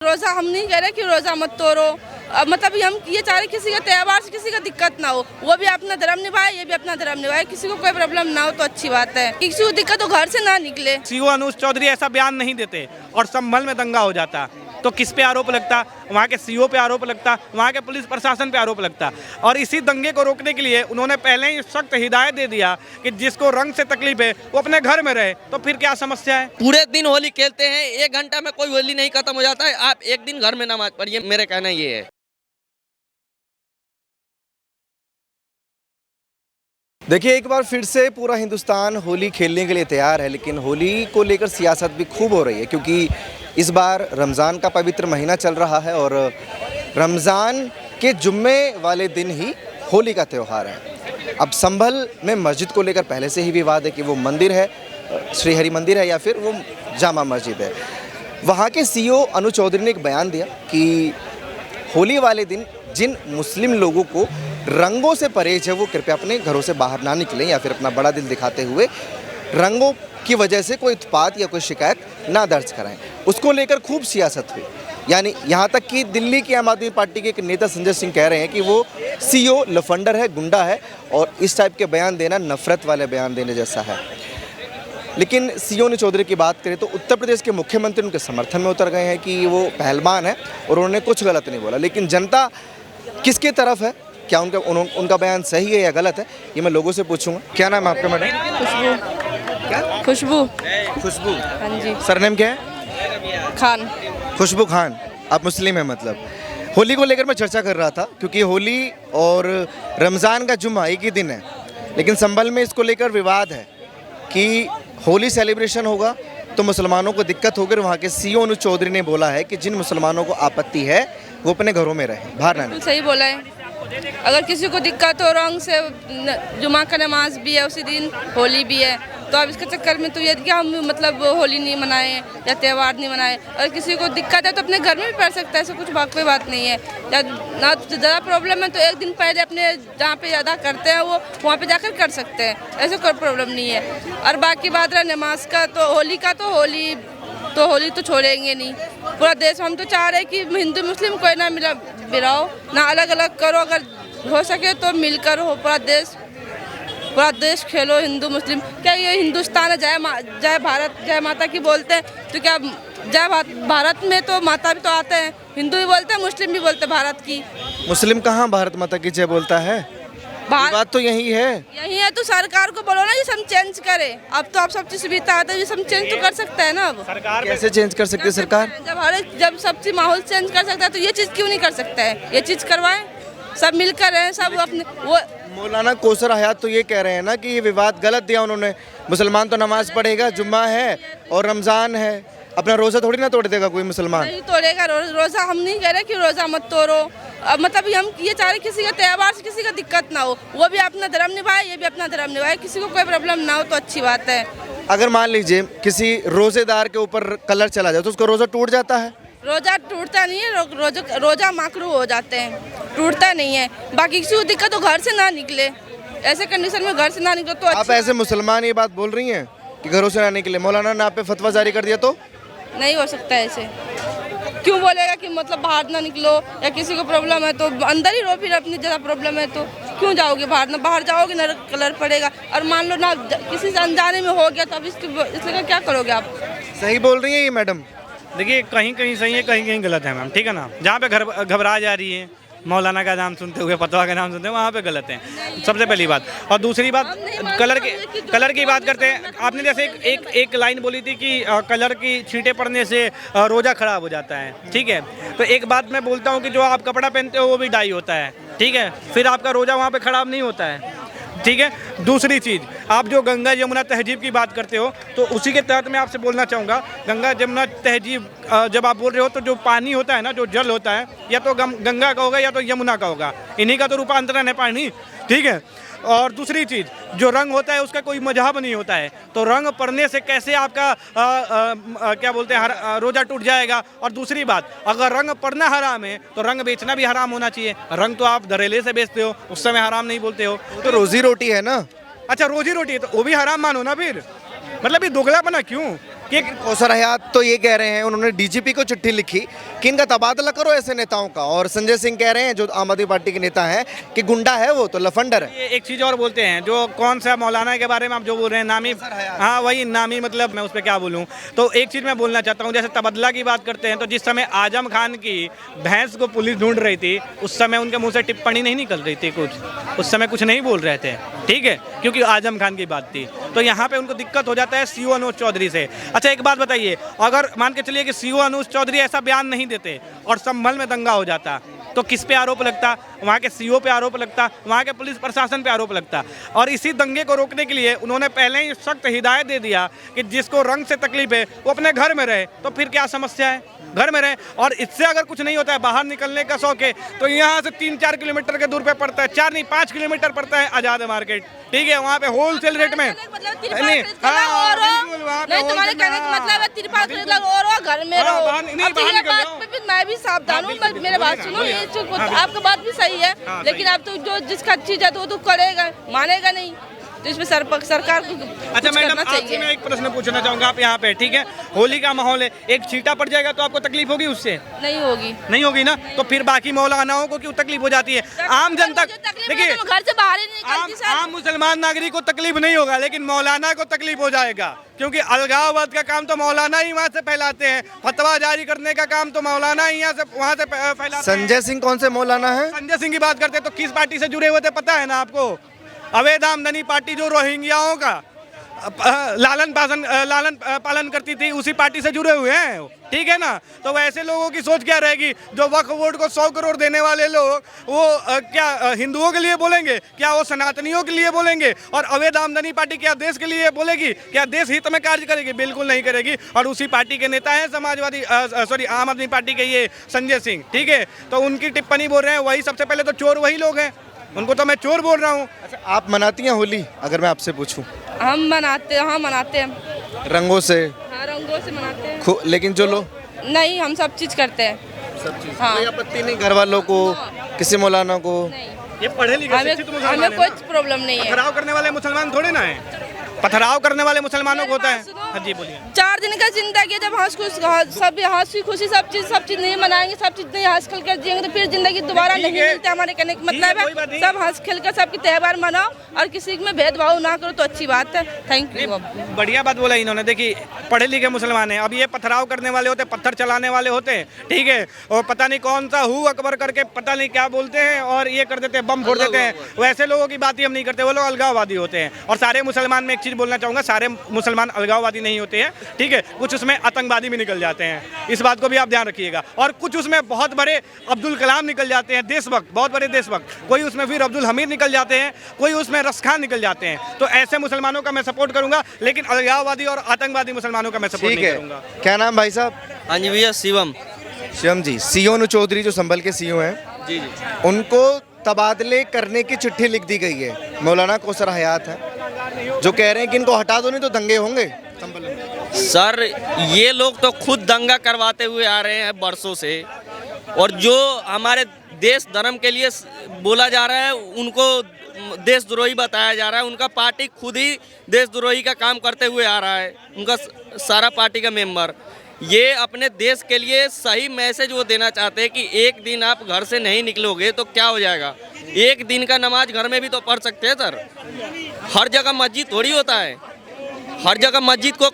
रोज़ा हम नहीं कह रहे कि रोज़ा मत तोड़ो, मतलब हम ये चाह रहे किसी का त्यौहार से किसी का दिक्कत ना हो, वो भी अपना धर्म निभाए, ये भी अपना धर्म निभाए, किसी को कोई प्रॉब्लम ना हो तो अच्छी बात है। किसी को दिक्कत हो घर से ना निकले। सीओ अनुज चौधरी ऐसा बयान नहीं देते और संभल में दंगा हो जाता तो किस पे आरोप लगता? वहाँ के सीओ पे आरोप लगता, वहाँ के पुलिस प्रशासन पे आरोप लगता। और इसी दंगे को रोकने के लिए उन्होंने पहले ही सख्त हिदायत दे दिया कि जिसको रंग से तकलीफ है वो अपने घर में रहे, तो फिर क्या समस्या है? पूरे दिन होली खेलते हैं, 1 घंटा में कोई होली नहीं खत्म हो जाता है। आप एक दिन घर में नमाज पढ़िए, मेरा कहना ये है। देखिए, एक बार फिर से पूरा हिंदुस्तान होली खेलने के लिए तैयार है, लेकिन होली को लेकर सियासत भी खूब हो रही है क्योंकि इस बार रमज़ान का पवित्र महीना चल रहा है और रमज़ान के जुम्मे वाले दिन ही होली का त्यौहार है। अब संभल में मस्जिद को लेकर पहले से ही विवाद है कि वो मंदिर है, श्री हरि मंदिर है या फिर वो जामा मस्जिद है। वहाँ के सीओ अनु चौधरी ने एक बयान दिया कि होली वाले दिन जिन मुस्लिम लोगों को रंगों से परहेज है वो कृपया अपने घरों से बाहर ना निकलें या फिर अपना बड़ा दिल दिखाते हुए रंगों की वजह से कोई उत्पात या कोई शिकायत ना दर्ज कराएं। उसको लेकर खूब सियासत हुई, यानी यहाँ तक कि दिल्ली की आम आदमी पार्टी के एक नेता संजय सिंह कह रहे हैं कि वो सीओ लफंडर है, गुंडा है और इस टाइप के बयान देना नफरत वाले बयान देने जैसा है। लेकिन सीओ ने चौधरी की बात करें तो उत्तर प्रदेश के मुख्यमंत्री उनके समर्थन में उतर गए हैं कि वो पहलवान है और उन्होंने कुछ गलत नहीं बोला। लेकिन जनता किसकी तरफ है, क्या उनका बयान सही है या गलत है, ये मैं लोगों से पूछूंगा। क्या नाम है आपका मैडम? खुशबू। खुशबू। खुशबू। हाँ जी। सरनेम क्या है? खान। खुशबू खान। आप मुस्लिम हैं मतलब। होली को लेकर मैं चर्चा कर रहा था क्योंकि होली और रमज़ान का जुम्मा एक ही दिन है, लेकिन संभल में इसको लेकर विवाद है कि होली सेलिब्रेशन होगा तो मुसलमानों को दिक्कत होगी। वहाँ के सीओ अनु चौधरी ने बोला है कि जिन मुसलमानों को आपत्ति है वो अपने घरों में रहे, बाहर ना निकलें। सही बोला है। अगर किसी को दिक्कत हो रंग से, जुमा का नमाज भी है उसी दिन, होली भी है, तो अब इसके चक्कर में तो ये कि हम मतलब होली नहीं मनाएं या त्यौहार नहीं मनाएं। अगर किसी को दिक्कत है तो अपने घर में भी पढ़ सकता है, ऐसा कुछ कोई बात नहीं है। या ना ज़्यादा प्रॉब्लम है तो एक दिन पहले अपने जहाँ पे अदा करते हैं वो वहाँ पे जाकर कर सकते हैं, ऐसे कोई प्रॉब्लम नहीं है। और बाकी बात रहा नमाज का, तो होली का तो होली तो छोड़ेंगे नहीं। पूरा देश हम तो चाह रहे हैं कि हिंदू मुस्लिम कोई ना मिला बिराओ, ना अलग अलग करो, अगर हो सके तो मिलकर हो। पूरा देश खेलो, हिंदू मुस्लिम। क्या ये हिंदुस्तान है? जय भारत जय माता की बोलते हैं, तो क्या जय भारत में तो माता भी तो आते हैं, हिंदू भी बोलते हैं, मुस्लिम भी बोलते हैं भारत की। मुस्लिम कहाँ भारत माता की जय बोलता है? बात तो यही है तो सरकार को बोलो ना ये सब चेंज करे। अब तो आप सब चीज सुविधा आता है, ये सब चेंज तो कर सकता है ना। अब सरकार कैसे चेंज कर सकती है सरकार? जब सब चीज माहौल चेंज कर सकता है तो ये चीज क्यों नहीं कर सकता है? ये चीज करवाएं, सब मिलकर रहें, सब अपने वो। मौलाना कौसर हयात तो ये कह रहे हैं ना कि ये विवाद गलत दिया उन्होंने। मुसलमान तो नमाज पढ़ेगा, जुम्मा है और रमज़ान है, अपना रोज़ा थोड़ी ना तोड़ देगा कोई मुसलमान। नहीं तोड़ेगा रोज़ा, हम नहीं कह रहे कि रोज़ा मत तोड़ो, मतलब हम ये चाह रहे किसी का त्यौहार से किसी का दिक्कत ना हो, वो भी अपना धर्म निभाए, ये भी अपना धर्म निभाए, किसी को कोई प्रॉब्लम ना हो तो अच्छी बात है। अगर मान लीजिए किसी रोज़ेदार के ऊपर कलर चला जाए तो उसका रोज़ा टूट जाता है? रोज़ा टूटता नहीं है, रोज़ा माकरू हो जाते हैं, टूटता नहीं है। बाकी किसी को दिक्कत हो घर से ना निकले, ऐसे कंडीशन में घर से ना निकले तो आप ऐसे मुसलमान ये बात बोल रही हैं कि घरों से ना निकले, मौलाना ने आप पे फतवा जारी कर दिया तो? नहीं हो सकता ऐसे। क्यों बोलेगा कि मतलब बाहर ना निकलो, या किसी को प्रॉब्लम है तो अंदर ही रहो, फिर अपनी ज़्यादा प्रॉब्लम है तो क्यों जाओगे बाहर? ना बाहर जाओगे ना कलर पड़ेगा, और मान लो ना किसी से अनजाने में हो गया तो अब इसलिए क्या करोगे आप? सही बोल रही है ये मैडम। देखिए, कहीं कहीं सही है, कहीं कहीं गलत है मैम, ठीक है ना। जहाँ पे घबरा जा रही है मौलाना का नाम सुनते हुए, फतवा का नाम सुनते हुए, वहाँ पे गलत है, सबसे पहली बात। और दूसरी बात, कलर की बात करते हैं। आपने जैसे एक लाइन बोली थी कि कलर की छींटे पड़ने से रोज़ा खराब हो जाता है, ठीक है। तो एक बात मैं बोलता हूँ कि जो आप कपड़ा पहनते हो वो भी डाई होता है, ठीक है, फिर आपका रोज़ा वहाँ पे खराब नहीं होता है, ठीक है। दूसरी चीज़, आप जो गंगा यमुना तहजीब की बात करते हो तो उसी के तहत मैं आपसे बोलना चाहूँगा, गंगा यमुना तहजीब जब आप बोल रहे हो तो जो पानी होता है ना, जो जल होता है, या तो गंगा का होगा या तो यमुना का होगा, इन्हीं का तो रूपांतरण है पानी, ठीक है। और दूसरी चीज़, जो रंग होता है उसका कोई मजहब नहीं होता है, तो रंग पड़ने से कैसे आपका क्या बोलते हैं रोज़ा टूट जाएगा। और दूसरी बात, अगर रंग पड़ना हराम है तो रंग बेचना भी हराम होना चाहिए। रंग तो आप धरेले से बेचते हो, उस समय हराम नहीं बोलते हो, तो रोजी रोटी है ना। अच्छा, रोजी रोटी है तो वो भी हराम मानो ना फिर, मतलब ये दोगलापना क्यों? कि कौसर हयात तो ये कह रहे हैं, उन्होंने डीजीपी को चिट्ठी लिखी कि इनका तबादला करो ऐसे नेताओं का, और संजय सिंह कह रहे हैं जो आम आदमी पार्टी के नेता हैं कि गुंडा है वो तो लफंडर है। ये एक चीज़ और बोलते हैं, जो कौन सा मौलाना के बारे में आप जो बोल रहे हैं नामी, हाँ वही नामी, मतलब मैं उस पर क्या बोलूँ। तो एक चीज़ मैं बोलना चाहता हूँ, जैसे तबादला की बात करते हैं, तो जिस समय आजम खान की भैंस को पुलिस ढूंढ रही थी उस समय उनके मुंह से टिप्पणी नहीं निकल रही थी, उस समय कुछ नहीं बोल रहे थे, ठीक है, क्योंकि आजम खान की बात थी। तो यहाँ पे उनको दिक्कत हो जाता है सीओ अनुज चौधरी से। अच्छा एक बात बताइए, अगर मान के चलिए कि सीओ अनुज चौधरी ऐसा बयान नहीं देते और संभल में दंगा हो जाता, तो किस पे आरोप लगता? वहाँ के सीओ पे आरोप लगता, वहाँ के पुलिस प्रशासन पे आरोप लगता। और इसी दंगे को रोकने के लिए उन्होंने पहले ही सख्त हिदायत दे दिया कि जिसको रंग से तकलीफ है वो अपने घर में रहे, तो फिर क्या समस्या है, घर में रहे। और इससे अगर कुछ नहीं होता है, बाहर निकलने का शौक है, तो यहाँ से 3-4 किलोमीटर के दूर पे पड़ता है, 4 नहीं 5 किलोमीटर पड़ता है आज़ाद मार्केट, ठीक है, वहाँ पे होलसेल रेट में नहीं, तुम्हारे कहने का मतलब है तिरपाल खरीद लो और घर में रहो। अब ये बात पे भी मैं भी सावधान हूँ, मेरे बात सुनो, ये आपका बात भी सही है, लेकिन अब तो जो जिसका चीज है तो वो तो करेगा, मानेगा नहीं, तो इसमें सरकार को अच्छा मैडम आपसे मैं एक प्रश्न पूछना चाहूँगा, आप यहाँ पे ठीक है, होली का माहौल है, एक छींटा पड़ जाएगा तो आपको तकलीफ होगी उससे? नहीं होगी, नहीं होगी ना, तो फिर बाकी मौलानाओं को क्यों तकलीफ हो जाती है? आम जनता देखिए, घर से बाहर ही नहीं निकलती। आम मुसलमान नागरिक को तकलीफ नहीं होगा, लेकिन मौलाना को तकलीफ हो जाएगा, क्योंकि अलगाववाद का काम तो मौलाना ही वहाँ से फैलाते हैं, फतवा जारी करने का काम तो मौलाना ही यहाँ से वहाँ से फैलाते हैं। संजय सिंह कौन से मौलाना है? संजय सिंह की बात करते हैं तो किस पार्टी से जुड़े हुए थे पता है ना आपको? अवैध आमदनी पार्टी जो रोहिंग्याओं का लालन पालन करती थी, उसी पार्टी से जुड़े हुए हैं, ठीक है ना। तो वैसे लोगों की सोच क्या रहेगी, जो वक्फ बोर्ड को 100 करोड़ देने वाले लोग वो क्या हिंदुओं के लिए बोलेंगे, क्या वो सनातनियों के लिए बोलेंगे? और अवैध आमदनी पार्टी क्या देश के लिए बोलेगी, क्या देश हित में कार्य करेगी? बिल्कुल नहीं करेगी। और उसी पार्टी के नेता हैं समाजवादी आम आदमी पार्टी के ये संजय सिंह, ठीक है, तो उनकी टिप्पणी बोल रहे हैं, वही सबसे पहले तो चोर वही लोग हैं, उनको तो मैं चोर बोल रहा हूँ। अच्छा आप मनाती हैं होली? अगर मैं आपसे पूछूं। हम मनाते हैं, हाँ मनाते हैं, रंगों से? हाँ रंगों से मनाते हैं, लेकिन जो लोग नहीं, हम सब चीज करते हैं, सब चीज हाँ। कोई आपत्ति नहीं घर वालों को, किसी मौलाना को? नहीं, ये पढ़े लिखे हमें कोई प्रॉब्लम नहीं है। पथराव करने वाले मुसलमान थोड़े ना है, पथराव करने वाले मुसलमानों को होता है। हाँ जी बोलिए। 4 दिन का जिंदगी है, जब हंसी खुशी सब चीज नहीं मनाएंगे, सब चीज नहीं हंस खेल कर जिएंगे, तो फिर जिंदगी दोबारा नहीं मिलती। हमारे कहने का मतलब है सब हंस खेल कर सबके त्यौहार मनाओ और किसी में भेदभाव ना करो, तो अच्छी बात है। Thank you. बढ़िया बात बोला इन्होंने। देखिए पढ़े लिखे मुसलमान हैं, अब ये पथराव करने वाले होते, पत्थर चलाने वाले होते हैं, ठीक है, और पता नहीं कौन सा हु अकबर करके पता नहीं क्या बोलते हैं और ये कर देते हैं, बम फोड़ देते हैं। वैसे लोगों की बात ही हम नहीं करते, वो लोग अलगाववादी होते हैं। और सारे मुसलमान में बोलना चाहूँगा, सारे मुसलमान अलगाववादी नहीं होते हैं, ठीक है, कुछ उसमें आतंकवादी भी निकल जाते हैं, इस बात को भी आप ध्यान रखिएगा। और कुछ उसमें बहुत बड़े अब्दुल कलाम निकल जाते हैं, देशभक्त, बहुत बड़े देशभक्त, कोई उसमें फिर अब्दुल हमीद निकल जाते हैं, कोई उसमें रसखान निकल जाते हैं। तो ऐसे मुसलमानों का मैं सपोर्ट करूंगा, लेकिन अलगाववादी और आतंकवादी मुसलमानों का मैं सपोर्ट नहीं करूंगा। क्या नाम भाई साहब? हाँ जी भैया, शिवम। शिवम जी, सीओ अनुज चौधरी जो संभल के सीओ हैं, जी जी, उनको तबादले करने की चिट्ठी लिख दी गई है। मौलाना कौसर हयात है जो कह रहे हैं कि इनको हटा दो नहीं तो दंगे होंगे संभल में। सर ये लोग तो खुद दंगा करवाते हुए आ रहे हैं बरसों से, और जो हमारे देश धर्म के लिए बोला जा रहा है उनको देशद्रोही बताया जा रहा है। उनका पार्टी खुद ही देशद्रोही का काम करते हुए आ रहा है, उनका सारा पार्टी का मेंबर। ये अपने देश के लिए सही मैसेज वो देना चाहते हैं कि एक दिन आप घर से नहीं निकलोगे तो क्या हो जाएगा। एक दिन का नमाज घर में भी तो पढ़ सकते हैं सर, हर जगह मस्जिद थोड़ी होता है, हर जगह मस्जिद को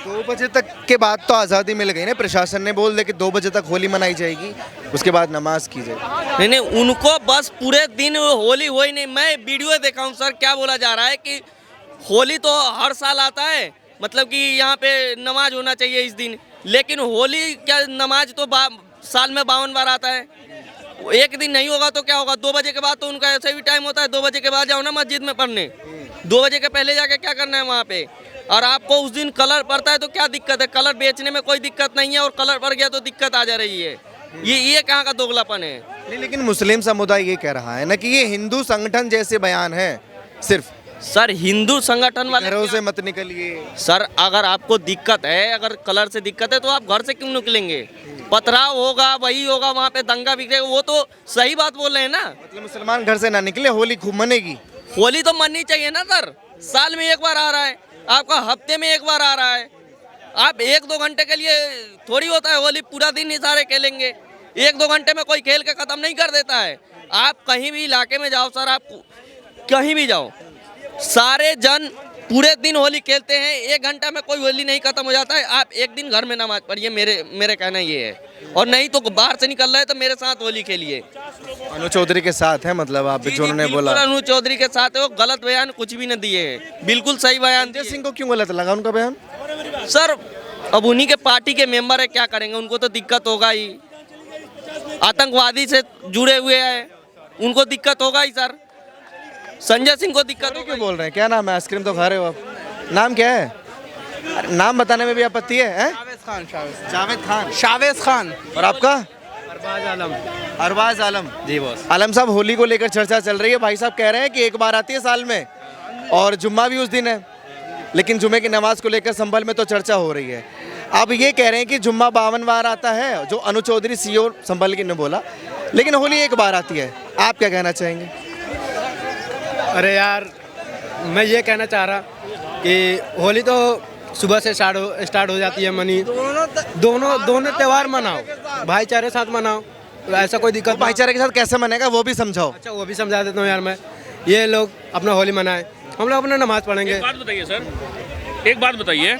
2 बजे तक के बाद तो आज़ादी मिल गई ना, प्रशासन ने बोल दिया कि 2 बजे तक होली मनाई जाएगी, उसके बाद नमाज की जाएगी। नहीं, उनको बस पूरे दिन होली हो ही नहीं। मैं वीडियो देखा हूँ सर, क्या बोला जा रहा है कि होली तो हर साल आता है, मतलब कि यहाँ पे नमाज होना चाहिए इस दिन, लेकिन होली क्या नमाज तो साल में 52 बार आता है, एक दिन नहीं होगा तो क्या होगा। 2 बजे के बाद तो उनका ऐसा भी टाइम होता है, 2 बजे के बाद जाओ ना मस्जिद में पढ़ने, 2 बजे के पहले जाके क्या करना है वहाँ पे। और आपको उस दिन कलर पड़ता है तो क्या दिक्कत है, कलर बेचने में कोई दिक्कत नहीं है, और कलर पड़ गया तो दिक्कत आ जा रही है। ये कहाँ का दोगलापन है। नहीं, लेकिन मुस्लिम समुदाय ये कह रहा है ना कि ये हिंदू संगठन जैसे बयान है सिर्फ। सर हिंदू संगठन वाले घरों से मत निकलिए। सर अगर आपको दिक्कत है, अगर कलर से दिक्कत है तो आप घर से क्यों निकलेंगे। पथराव होगा, वही होगा, वहाँ पे दंगा बिगड़ेगा, वो तो सही बात बोल रहे हैं ना। मतलब मुसलमान घर से ना निकले, होली खूब मनेगी। होली तो मननी चाहिए ना सर, साल में एक बार आ रहा है, आपका हफ्ते में एक बार आ रहा है। आप 1-2 घंटे के लिए थोड़ी होता है होली, पूरा दिन ही सारे खेलेंगे। 1-2 घंटे में कोई खेल के ख़त्म नहीं कर देता है। आप कहीं भी इलाके में जाओ सर, आप कहीं भी जाओ, सारे जन पूरे दिन होली खेलते हैं, 1 घंटा में कोई होली नहीं खत्म हो जाता है। आप एक दिन घर में नमाज पढ़िए, मेरे कहना ये है। और नहीं तो बाहर से निकल रहे हैं तो मेरे साथ होली खेलिए। अनु चौधरी के साथ है, मतलब आप जो उन्होंने बोला अनु चौधरी के साथ है, वो गलत बयान कुछ भी न दिए हैं, बिल्कुल सही बयान दिए। संजय सिंह को क्यों गलत लगा उनका बयान? सर अब उन्हीं के पार्टी के मेंबर है, क्या करेंगे, उनको तो दिक्कत होगा ही। आतंकवादी से जुड़े हुए हैं, उनको दिक्कत होगा ही सर। संजय सिंह को दिक्कत क्यों बोल रहे हैं? क्या नाम है? आइसक्रीम तो खा रहे हो आप, नाम क्या है? अरे नाम बताने में भी आपत्ति है? शावेज खान। और आपका? अरबाज आलम। जी बॉस। आलम साहब, होली को लेकर चर्चा चल रही है। भाई साहब कह रहे हैं कि एक बार आती है साल में और जुम्मा भी उस दिन है, लेकिन जुम्मे की नमाज को लेकर संभल में तो चर्चा हो रही है। आप ये कह रहे हैं कि जुम्मा 52 बार आता है, जो अनु चौधरी सीओ संभल के ने बोला, लेकिन होली एक बार आती है। आप क्या कहना चाहेंगे? अरे यार, मैं ये कहना चाह रहा कि होली तो सुबह से स्टार्ट हो जाती है मनी। दोनों त्यौहार मनाओ, भाईचारे साथ मनाओ, ऐसा कोई दिक्कत। भाईचारे के साथ कैसे मनेगा वो भी समझाओ। अच्छा, वो भी समझा देता हूँ यार मैं। ये लोग अपना होली मनाए, हम लोग अपना नमाज पढ़ेंगे। एक बात बताइए सर, एक बात बताइए,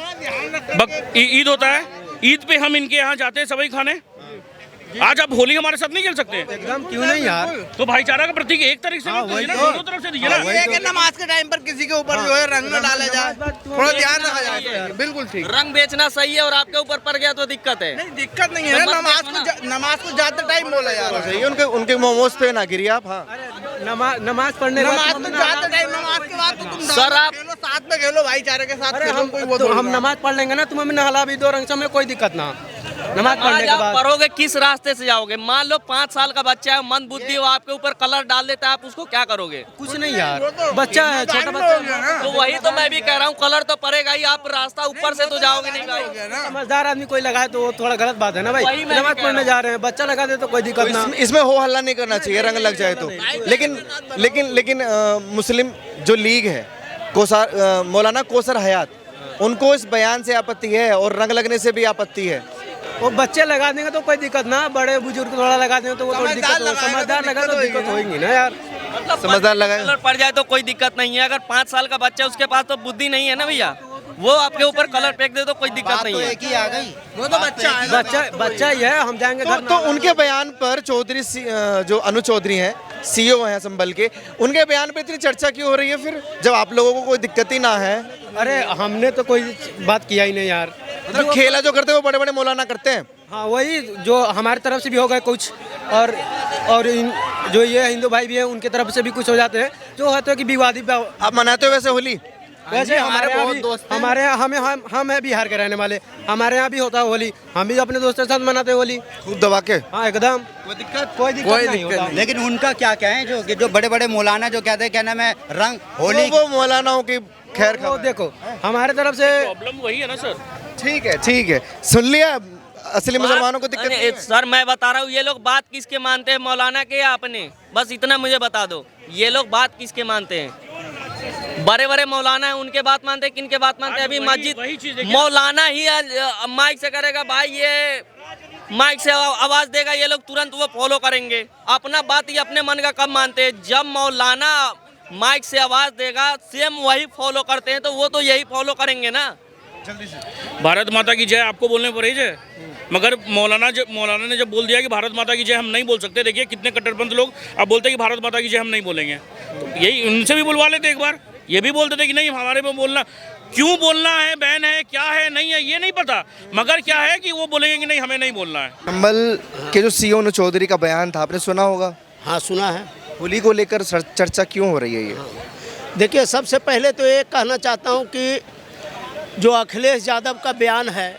ईद होता है, ईद पे हम इनके यहाँ जाते हैं सवई खाने, आज आप होली हमारे साथ नहीं खेल सकते? एकदम क्यों नहीं यार, तो भाईचारा का प्रतीक एक तरीके से दोनों तरफ से दीजिए ना। नमाज के टाइम पर किसी के ऊपर जो है रंग न डाला जाए, थोड़ा ध्यान रखा जाए। बिल्कुल ठीक। रंग बेचना सही है और आपके ऊपर पड़ गया तो दिक्कत है। नहीं, दिक्कत नहीं है। नमाज को जाते टाइम बोला जा रहा है। उनके मोमोज पे ना गिरी आप। हाँ, नमाज पढ़ने नमाज को जाते टाइम, नमाज के बाद तो तुम सर आप खेलो, साथ में खेलो, भाईचारे के साथ खेलो। हम नमाज पढ़ लेंगे ना, तुम्हें नहला भी दो रंग से, हमें कोई दिक्कत ना। नमाज पढ़ने के बाद पढ़ोगे किस रास्ते से जाओगे? मान लो 5 साल का बच्चा है, मंद बुद्धि, वो आपके ऊपर कलर डाल देता है, आप उसको क्या करोगे? कुछ नहीं यार, बच्चा है, छोटा बच्चा। तो वही तो मैं भी कह रहा हूँ, कलर तो पड़ेगा ही, आप रास्ता ऊपर से तो जाओगे नहीं भाई। समझदार आदमी कोई लगाए तो वो थोड़ा गलत बात है ना भाई। नमाज पढ़ने जा रहे हैं, बच्चा लगा दे तो कोई दिक्कत ना। इसमें हो हल्ला नहीं करना चाहिए, रंग लग जाए तो। लेकिन मुस्लिम जो लीग है, मौलाना कौसर हयात, उनको इस बयान से आपत्ति है और रंग लगने से भी आपत्ति है। वो बच्चे लगा देंगे तो कोई दिक्कत ना, बड़े बुजुर्ग थोड़ा लगा देंगे तो वो थोड़ी दिक्कत हो। समझदार लगा तो दिक्कत होगी ना यार। समझदार लगा कलर पड़ जाए तो कोई दिक्कत नहीं है। अगर 5 साल का बच्चा, उसके पास तो बुद्धि नहीं है ना भैया, वो आपके ऊपर कलर फेंक दे तो कोई दिक्कत नहीं है। ही आ गई, वो तो बच्चा ही है, हम जाएंगे घर। तो उनके बयान पर चौधरी जो अनु चौधरी हैं, सीईओ हैं संभल के, उनके बयान पे इतनी चर्चा क्यों हो रही है फिर, जब आप लोगों को कोई दिक्कत ही ना है? अरे हमने तो कोई बात किया ही नहीं यार। मतलब खेला जो करते हैं वो बड़े बड़े मौलाना करते हैं। हाँ, वही जो हमारी तरफ से भी हो गए कुछ, और जो ये हिंदू भाई भी हैं उनके तरफ से भी कुछ हो जाते हैं, जो होते हैं कि विवादी। आप मनाते हो वैसे होली? वैसे हमारे यहाँ हम है बिहार के रहने वाले, हमारे यहाँ भी होता है होली, हम भी अपने दोस्तों के साथ मनाते हैं होली, खूब दबा के। हाँ एकदम, कोई दिक्कत नहीं होता। लेकिन उनका क्या कहें, जो बड़े बड़े मौलाना जो कहते हैं, क्या नाम है, रंग होली। वो मौलानाओं की खैर वो देखो हमारे तरफ से प्रॉब्लम वही है ना सर। ठीक है, सुन लिया। असली मुसलमानों को दिक्कत नहीं है। सर मैं बता रहा हूँ, ये लोग बात किसके मानते हैं, मौलाना के या अपने? बस इतना मुझे बता दो, ये लोग बात किसके मानते हैं? बड़े बड़े मौलाना है, उनके बात मानते हैं, किनके बात मानते हैं? अभी मस्जिद मौलाना ही माइक से करेगा भाई, ये माइक से आवाज देगा, ये लोग तुरंत वो फॉलो करेंगे। अपना बात ही अपने मन का कब मानते हैं? जब मौलाना माइक से आवाज देगा, सेम वही फॉलो करते हैं, तो वो तो यही फॉलो करेंगे ना। भारत माता की जय आपको बोलने पर रही है, मगर मौलाना ने जब बोल दिया कि भारत माता की जय हम नहीं बोल सकते, देखिए कितने कट्टरपंथी लोग अब बोलते हैं कि भारत माता की जय हम नहीं बोलेंगे। तो यही उनसे भी बुलवा लेते एक बार, ये भी बोलते थे कि नहीं हमारे में बोलना, क्यों बोलना है, बैन है, क्या है, नहीं है, ये नहीं पता, मगर क्या है कि वो बोलेंगे कि नहीं हमें नहीं बोलना है। संभल के जो सीईओ अनु चौधरी का बयान था, आपने सुना होगा? हाँ सुना है। होली को लेकर चर्चा क्यों हो रही है ये? देखिए, सबसे पहले तो ये कहना चाहता हूँ कि जो अखिलेश यादव का बयान है,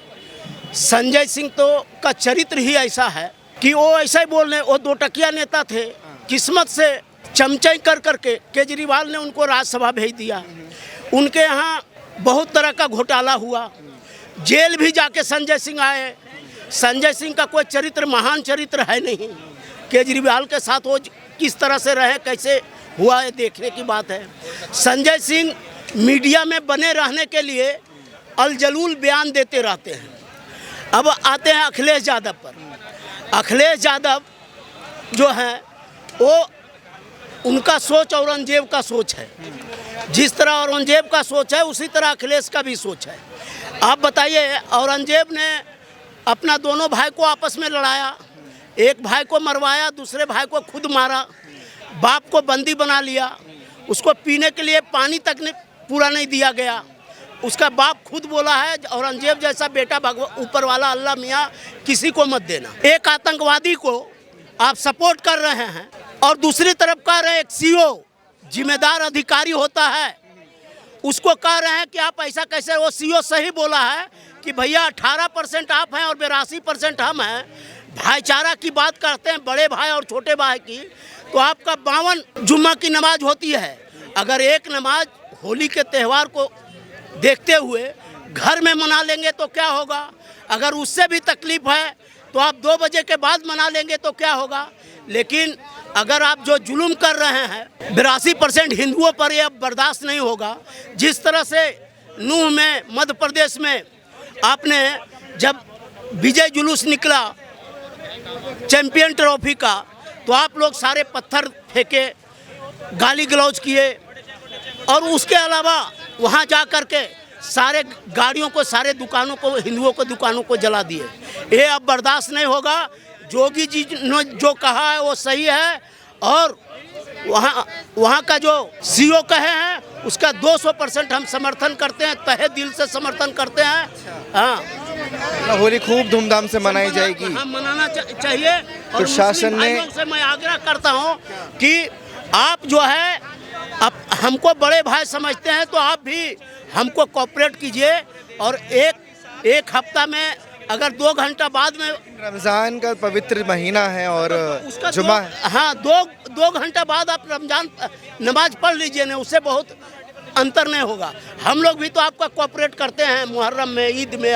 संजय सिंह तो का चरित्र ही ऐसा है कि वो ऐसा ही बोल रहे, वो 2 टकिया नेता थे, किस्मत से चमचाई कर करके केजरीवाल ने उनको राज्यसभा भेज दिया। उनके यहाँ बहुत तरह का घोटाला हुआ, जेल भी जाके संजय सिंह आए। संजय सिंह का कोई चरित्र, महान चरित्र है नहीं। केजरीवाल के साथ वो किस तरह से रहे, कैसे हुआ, ये देखने की बात है। संजय सिंह मीडिया में बने रहने के लिए अलजलूल बयान देते रहते हैं। अब आते हैं अखिलेश यादव पर। अखिलेश यादव जो है वो उनका सोच औरंगजेब का सोच है। जिस तरह औरंगजेब का सोच है उसी तरह अखिलेश का भी सोच है। आप बताइए, औरंगजेब ने अपना दोनों भाई को आपस में लड़ाया, एक भाई को मरवाया, दूसरे भाई को खुद मारा, बाप को बंदी बना लिया, उसको पीने के लिए पानी तक पूरा नहीं दिया गया। उसका बाप खुद बोला है औरंगजेब जैसा बेटा ऊपर वाला अल्लाह मियाँ किसी को मत देना। एक आतंकवादी को आप सपोर्ट कर रहे हैं और दूसरी तरफ कह रहे हैं एक सीओ जिम्मेदार अधिकारी होता है, उसको कह रहे हैं कि आप ऐसा कैसे। वो सीओ सही बोला है कि भैया 18% आप हैं और 82% हम हैं। भाईचारा की बात करते हैं, बड़े भाई और छोटे भाई की, तो आपका 52 जुम्मा की नमाज होती है। अगर एक नमाज होली के त्यौहार को देखते हुए घर में मना लेंगे तो क्या होगा? अगर उससे भी तकलीफ है तो आप 2 बजे के बाद मना लेंगे तो क्या होगा? लेकिन अगर आप जो जुल्म कर रहे हैं 82% हिंदुओं पर, यह बर्दाश्त नहीं होगा। जिस तरह से नूह में मध्य प्रदेश में आपने जब विजय जुलूस निकला चैंपियन ट्रॉफी का, तो आप लोग सारे पत्थर फेंके, गाली गलौज किए और उसके अलावा वहाँ जा कर के सारे गाड़ियों को, सारे दुकानों को, हिंदुओं को दुकानों को जला दिए। ये अब बर्दाश्त नहीं होगा। जोगी जी ने जो कहा है वो सही है और वहाँ का जो सीओ कहे हैं उसका 200% हम समर्थन करते हैं, तहे दिल से समर्थन करते हैं। हाँ, होली खूब धूमधाम से मनाई जाएगी। हाँ, मनाना चाहिए। और प्रशासन ने से मैं आग्रह करता हूँ कि आप जो है अब हमको बड़े भाई समझते हैं तो आप भी हमको कोऑपरेट कीजिए और एक हफ्ता में अगर 2 घंटा बाद में रमज़ान का पवित्र महीना है और जुमा है। हाँ, 2 घंटा बाद आप रमजान नमाज पढ़ लीजिए ना, उससे बहुत अंतर नहीं होगा। हम लोग भी तो आपका कोऑपरेट करते हैं, मुहर्रम में, ईद में,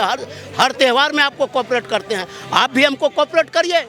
हर त्यौहार में आपको कोऑपरेट करते हैं। आप भी हमको कोऑपरेट करिए।